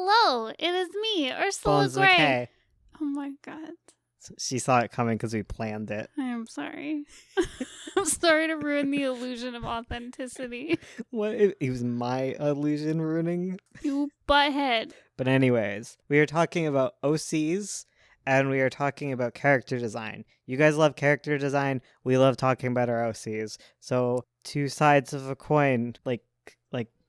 Hello, it is me, Ursula Bones Gray. McKay. Oh my god. She saw it coming because we planned it. I am sorry. I'm sorry to ruin the illusion of authenticity. What? It was my illusion ruining? You butthead. But anyways, we are talking about OCs and we are talking about character design. You guys love character design. We love talking about our OCs. So two sides of a coin, like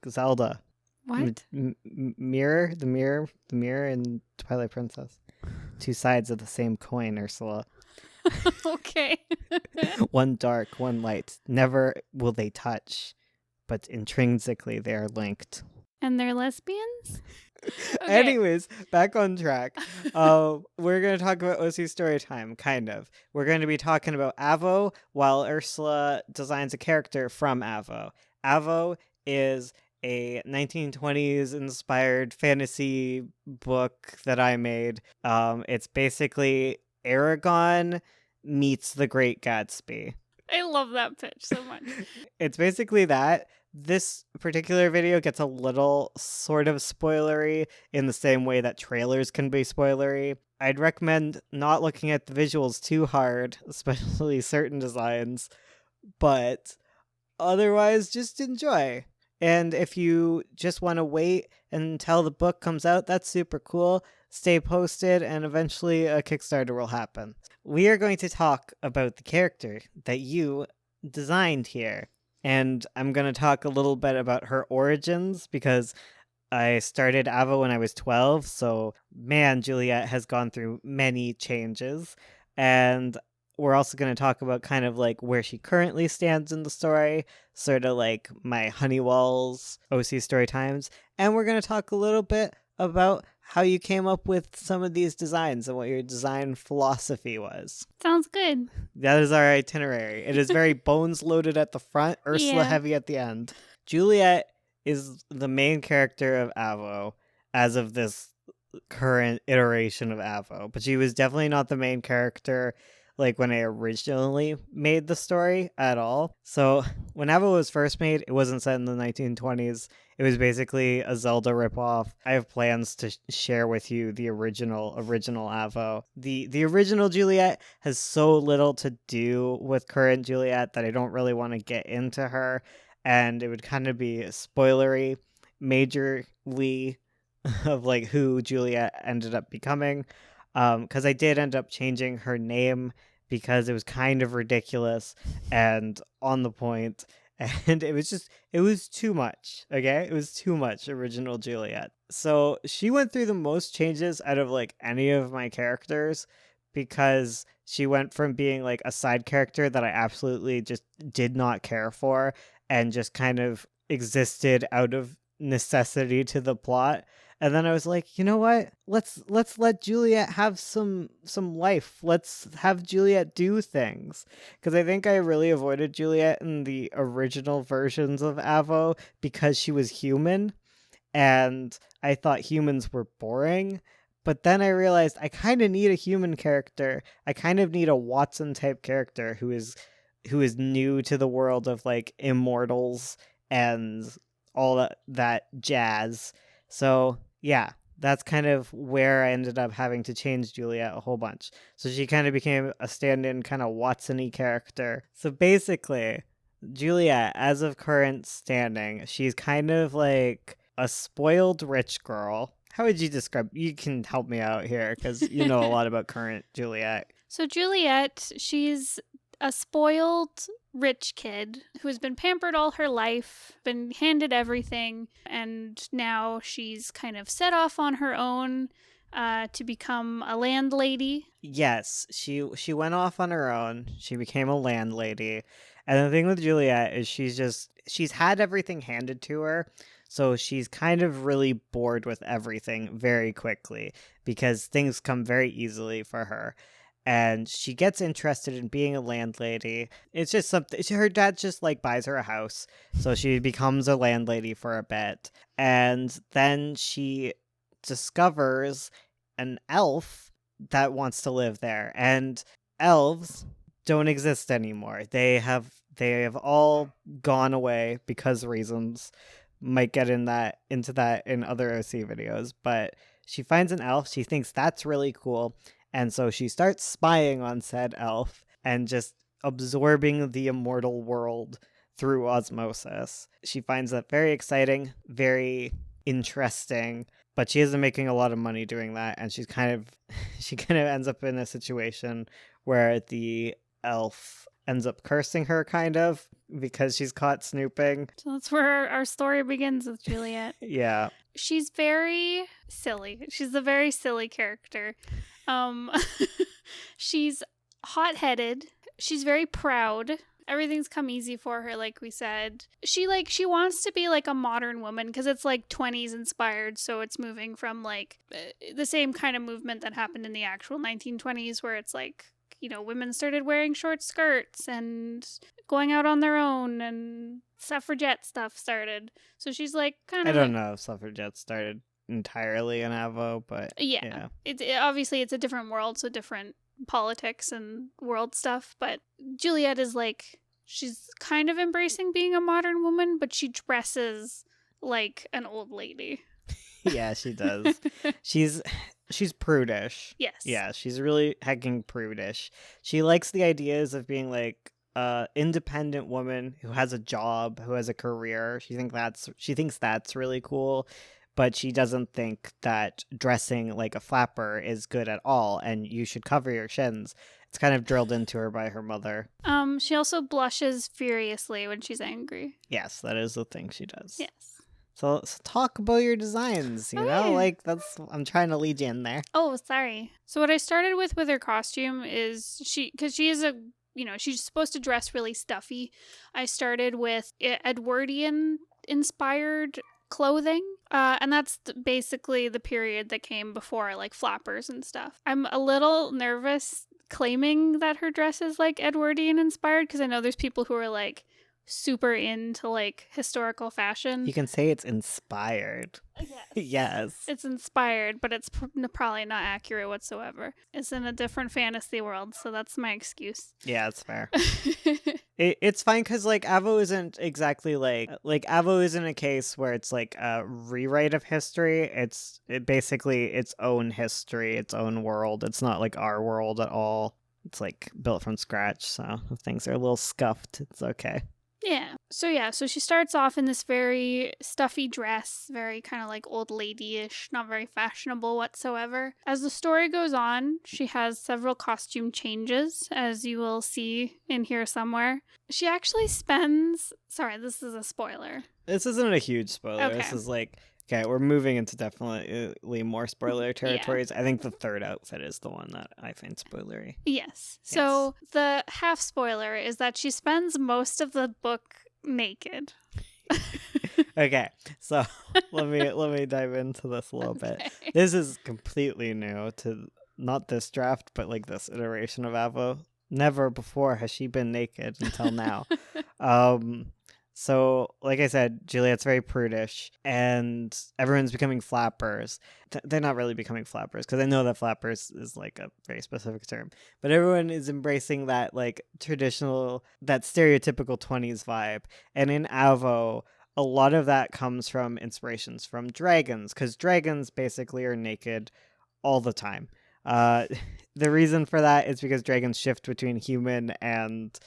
Zelda. What? Mirror, the mirror in Twilight Princess. Two sides of the same coin, Ursula. Okay. One dark, one light. Never will they touch, but intrinsically they are linked. And they're lesbians? Okay. Anyways, back on track. We're going to talk about OC story time, kind of. We're going to be talking about Avo while Ursula designs a character from Avo. Avo is a 1920s inspired fantasy book that I made. It's basically Aragon meets The Great Gatsby. I love that pitch so much. It's basically that. This particular video gets a little sort of spoilery in the same way that trailers can be spoilery. I'd recommend not looking at the visuals too hard, especially certain designs, but otherwise just enjoy. And if you just want to wait until the book comes out, that's super cool. Stay posted, and eventually a Kickstarter will happen. We are going to talk about the character that you designed here. And I'm going to talk a little bit about her origins because I started Avo when I was 12. So, man, Juliet has gone through many changes. And we're also going to talk about kind of like where she currently stands in the story, sort of like my Honeywell's OC story times. And we're going to talk a little bit about how you came up with some of these designs and what your design philosophy was. Sounds good. That is our itinerary. It is very Bones loaded at the front, Ursula heavy at the end. Juliet is the main character of Avo as of this current iteration of Avo, but she was definitely not the main character like when I originally made the story at all. So when Avo was first made, it wasn't set in the 1920s. It was basically a Zelda ripoff. I have plans to share with you the original Avo. The original Juliet has so little to do with current Juliet that I don't really want to get into her, and it would kind of be spoilery majorly of like who Juliet ended up becoming. Because I did end up changing her name because it was kind of ridiculous and on the point, and it was too much, okay? It was too much original Juliet. So she went through the most changes out of like any of my characters because she went from being like a side character that I absolutely just did not care for and just kind of existed out of necessity to the plot. And then I was like, you know what? Let's let Juliet have some life. Let's have Juliet do things. Because I think I really avoided Juliet in the original versions of Avo because she was human. And I thought humans were boring. But then I realized I kind of need a human character. I kind of need a Watson type character who is new to the world of like immortals and all that jazz. So yeah, that's kind of where I ended up having to change Juliet a whole bunch. So she kind of became a stand-in kind of Watson-y character. So basically, Juliet, as of current standing, she's kind of like a spoiled rich girl. How would you describe? You can help me out here because you know a lot about current Juliet. So Juliet, she's a spoiled rich kid who has been pampered all her life, been handed everything, and now she's kind of set off on her own to become a landlady. Yes, she went off on her own. She became a landlady. And the thing with Juliet is she's had everything handed to her. So she's kind of really bored with everything very quickly because things come very easily for her. And she gets interested in being a landlady. It's just something, her dad just like buys her a house. So she becomes a landlady for a bit. And then she discovers an elf that wants to live there. And elves don't exist anymore. They have all gone away because reasons. might get into that in other OC videos, but she finds an elf. She thinks that's really cool. And so she starts spying on said elf and just absorbing the immortal world through osmosis. She finds that very exciting, very interesting, but she isn't making a lot of money doing that, and she kind of ends up in a situation where the elf ends up cursing her, kind of, because she's caught snooping. So that's where our story begins with Juliet. Yeah. She's very silly. She's a very silly character. She's hot-headed. She's very proud. Everything's come easy for her, like we said. She wants to be like a modern woman because it's like 20s inspired, so it's moving from like the same kind of movement that happened in the actual 1920s, where it's like, you know, women started wearing short skirts and going out on their own, and suffragette stuff started. So she's like kind of... I don't know if suffragettes started entirely in Avo, but yeah. Obviously it's a different world, so different politics and world stuff, but Juliet is like, she's kind of embracing being a modern woman, but she dresses like an old lady. Yeah, she does. She's prudish. Yes. Yeah, she's really hecking prudish. She likes the ideas of being like a independent woman who has a job, who has a career. She thinks that's really cool. But she doesn't think that dressing like a flapper is good at all, and you should cover your shins. It's kind of drilled into her by her mother. She also blushes furiously when she's angry. Yes, that is the thing she does. Yes. So talk about your designs, you know? Like, I'm trying to lead you in there. Oh, sorry. So what I started with her costume is because she is she's supposed to dress really stuffy. I started with Edwardian inspired clothing, and that's basically the period that came before like flappers and stuff. I'm a little nervous claiming that her dress is like Edwardian inspired because I know there's people who are like super into like historical fashion. You can say it's inspired. Yes. It's inspired, but it's probably not accurate whatsoever. It's in a different fantasy world, so that's my excuse. Yeah, it's fair. It's fine because like Avo isn't exactly like Avo isn't a case where it's like a rewrite of history. It's basically its own history, its own world. It's not like our world at all. It's like built from scratch, so if things are a little scuffed, it's okay. Yeah. So she starts off in this very stuffy dress, very kind of like old lady-ish, not very fashionable whatsoever. As the story goes on, she has several costume changes, as you will see in here somewhere. She actually spends... Sorry, this is a spoiler. This isn't a huge spoiler. Okay. This is like... Okay, we're moving into definitely more spoiler territories. Yeah. I think the third outfit is the one that I find spoilery. Yes. So the half spoiler is that she spends most of the book naked. Okay, so let me dive into this a little bit. This is completely new to not this draft, but like this iteration of Avo. Never before has she been naked until now. So, like I said, Juliet's very prudish, and everyone's becoming flappers. They're not really becoming flappers, because I know that flappers is like a very specific term. But everyone is embracing that like traditional, that stereotypical 20s vibe. And in Avo, a lot of that comes from inspirations from dragons, because dragons basically are naked all the time. The reason for that is because dragons shift between human and...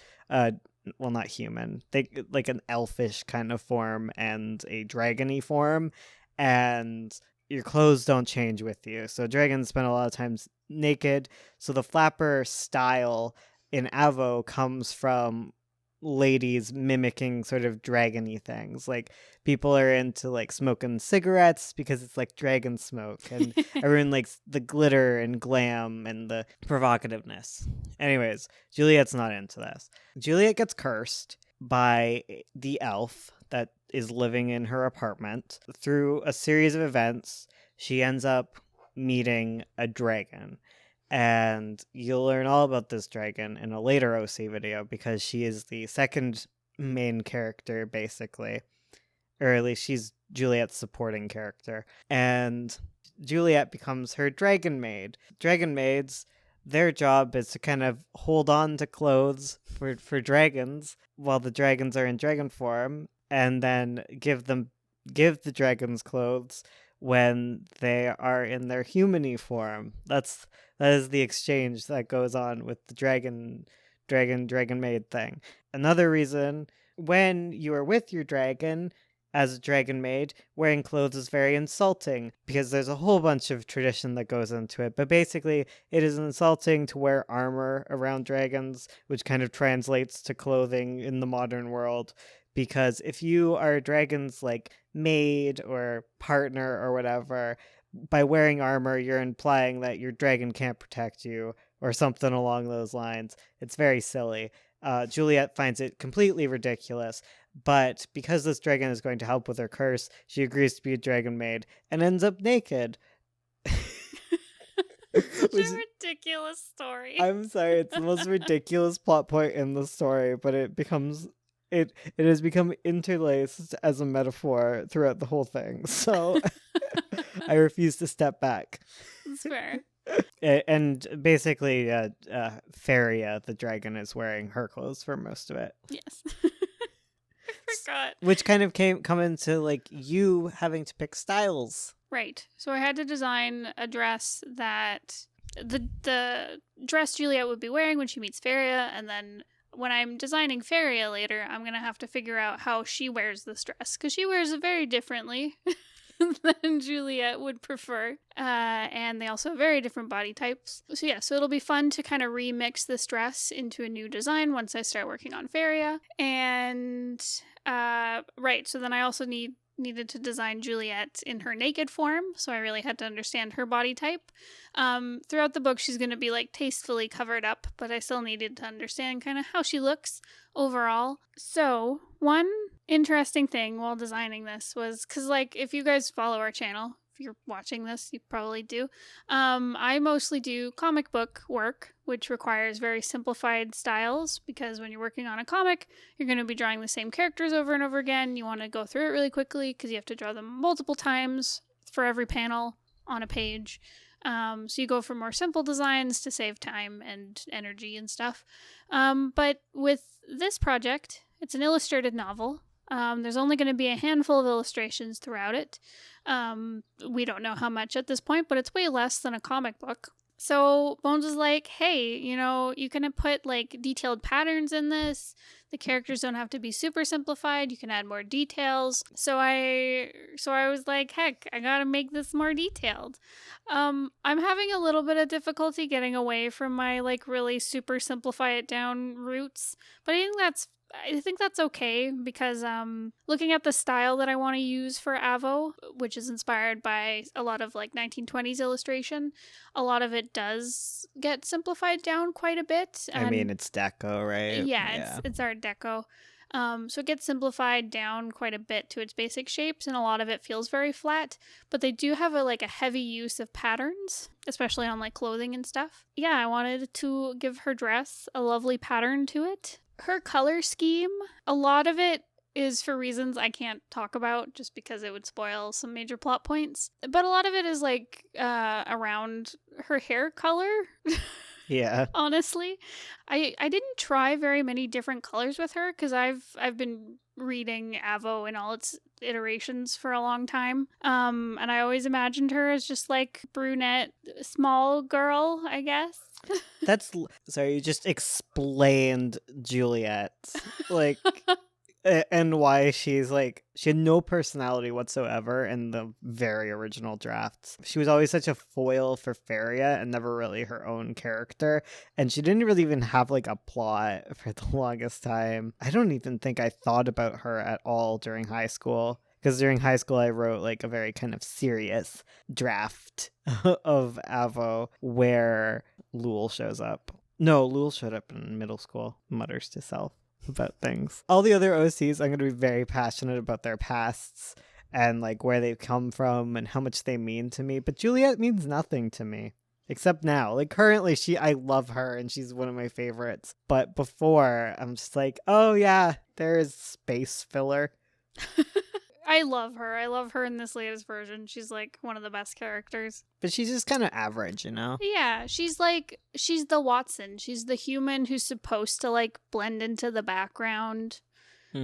well, not human. They like an elfish kind of form and a dragony form, and your clothes don't change with you. So dragons spend a lot of times naked. So the flapper style in Avo comes from ladies mimicking sort of dragony things. Like people are into like smoking cigarettes because it's like dragon smoke, and everyone likes the glitter and glam and the provocativeness. Anyways, Juliet's not into this. Juliet gets cursed by the elf that is living in her apartment. Through a series of events, she ends up meeting a dragon. And you'll learn all about this dragon in a later OC video because she is the second main character, basically. Or at least she's Juliet's supporting character. And Juliet becomes her dragon maid. Dragon maids, their job is to kind of hold on to clothes for dragons while the dragons are in dragon form, and then give them give the dragons clothes when they are in their humany form. That is the exchange that goes on with the dragon maid thing. Another reason, when you are with your dragon as a dragon maid, wearing clothes is very insulting because there's a whole bunch of tradition that goes into it. But basically, it is insulting to wear armor around dragons, which kind of translates to clothing in the modern world. Because if you are a dragon's like maid or partner or whatever, by wearing armor, you're implying that your dragon can't protect you or something along those lines. It's very silly. Juliet finds it completely ridiculous, but because this dragon is going to help with her curse, she agrees to be a dragon maid and ends up naked. Such a ridiculous story. I'm sorry, it's the most ridiculous plot point in the story, but it has become interlaced as a metaphor throughout the whole thing. So I refuse to step back. That's fair. And basically, Faria, the dragon, is wearing her clothes for most of it. Yes. I forgot. Which kind of come into like you having to pick styles. Right. So I had to design a dress that the dress Juliet would be wearing when she meets Faria, and then when I'm designing Faria later, I'm going to have to figure out how she wears this dress, because she wears it very differently than Juliet would prefer. And they also have very different body types. So yeah, so it'll be fun to kind of remix this dress into a new design once I start working on Faria. And right, so then I also needed to design Juliet in her naked form, so I really had to understand her body type. Throughout the book, she's going to be like tastefully covered up, but I still needed to understand kind of how she looks overall. So one interesting thing while designing this was, because like if you guys follow our channel, if you're watching this, you probably do. I mostly do comic book work, which requires very simplified styles, because when you're working on a comic, you're going to be drawing the same characters over and over again. You want to go through it really quickly because you have to draw them multiple times for every panel on a page. So you go for more simple designs to save time and energy and stuff. But with this project, it's an illustrated novel. There's only going to be a handful of illustrations throughout it. We don't know how much at this point, but it's way less than a comic book. So Bones was like, hey, you can put like detailed patterns in this. The characters don't have to be super simplified. You can add more details. So I was like, heck, I gotta make this more detailed. I'm having a little bit of difficulty getting away from my like really super simplify it down roots, but I think that's okay, because looking at the style that I want to use for Avo, which is inspired by a lot of like 1920s illustration, a lot of it does get simplified down quite a bit. I mean, it's deco, right? Yeah. It's Art Deco. So it gets simplified down quite a bit to its basic shapes, and a lot of it feels very flat, but they do have a heavy use of patterns, especially on like clothing and stuff. Yeah, I wanted to give her dress a lovely pattern to it. Her color scheme, a lot of it is for reasons I can't talk about just because it would spoil some major plot points. But a lot of it is like around her hair color. Yeah. Honestly, I didn't try very many different colors with her because I've been reading Avo in all its iterations for a long time. And I always imagined her as just like brunette, small girl, I guess. Sorry, you just explained Juliet. Like, and why she had no personality whatsoever in the very original drafts. She was always such a foil for Faria and never really her own character. And she didn't really even have like a plot for the longest time. I don't even think I thought about her at all during high school. Because during high school, I wrote like a very kind of serious draft of Avo where Lul shows up. No, Lul showed up in middle school, mutters to self about things. All the other OCs, I'm going to be very passionate about their pasts and like where they've come from and how much they mean to me. But Juliet means nothing to me. Except now. Like currently I love her and she's one of my favorites. But before, I'm just like, oh yeah, there is space filler. I love her. I love her in this latest version. She's like one of the best characters. But she's just kind of average, Yeah, she's the Watson. She's the human who's supposed to like blend into the background.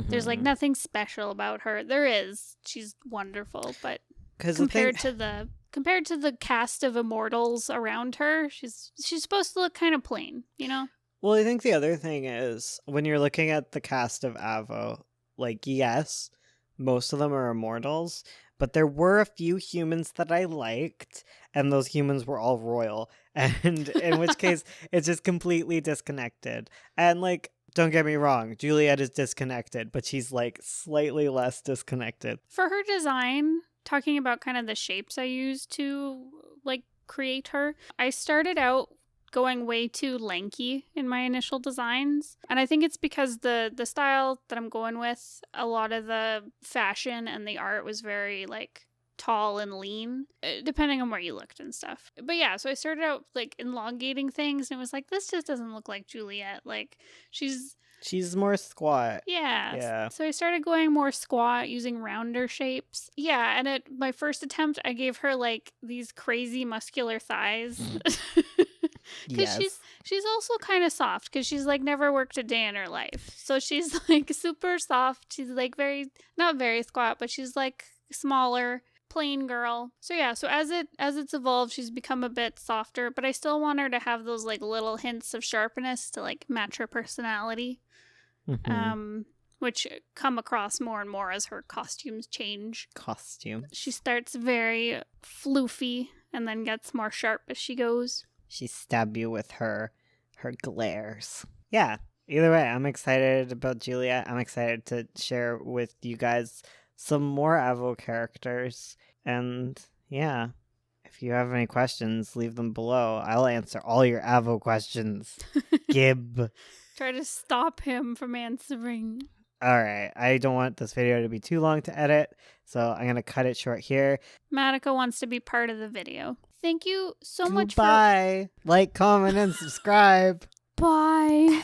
There's like nothing special about her. There is. She's wonderful, but compared to the cast of immortals around her, she's supposed to look kind of plain, you know? Well, I think the other thing is when you're looking at the cast of Avo, like, yes, most of them are immortals, but there were a few humans that I liked, and those humans were all royal. And in which case, it's just completely disconnected. And, like, don't get me wrong, Juliet is disconnected, but she's, like, slightly less disconnected. For her design, talking about kind of the shapes I used to, like, create her, I started out going way too lanky in my initial designs. And I think it's because the style that I'm going with, a lot of the fashion and the art was very like tall and lean, depending on where you looked and stuff. But yeah, so I started out like elongating things and it was like, this just doesn't look like Juliet. Like she's more squat. Yeah. So I started going more squat, using rounder shapes. Yeah, and at my first attempt, I gave her like these crazy muscular thighs. Because she's also kind of soft because she's like never worked a day in her life. So she's like super soft. She's like not very squat, but she's like smaller, plain girl. So yeah, so as it's evolved, she's become a bit softer, but I still want her to have those like little hints of sharpness to like match her personality. Which come across more and more as her costumes change. She starts very floofy and then gets more sharp as she goes. She stab you with her glares. Yeah, either way, I'm excited about Juliet. I'm excited to share with you guys some more Avo characters. And yeah, if you have any questions, leave them below. I'll answer all your Avo questions. Gib. Try to stop him from answering. All right, I don't want this video to be too long to edit, so I'm going to cut it short here. Matica wants to be part of the video. Thank you so much for... Bye. Like, comment, and subscribe. Bye.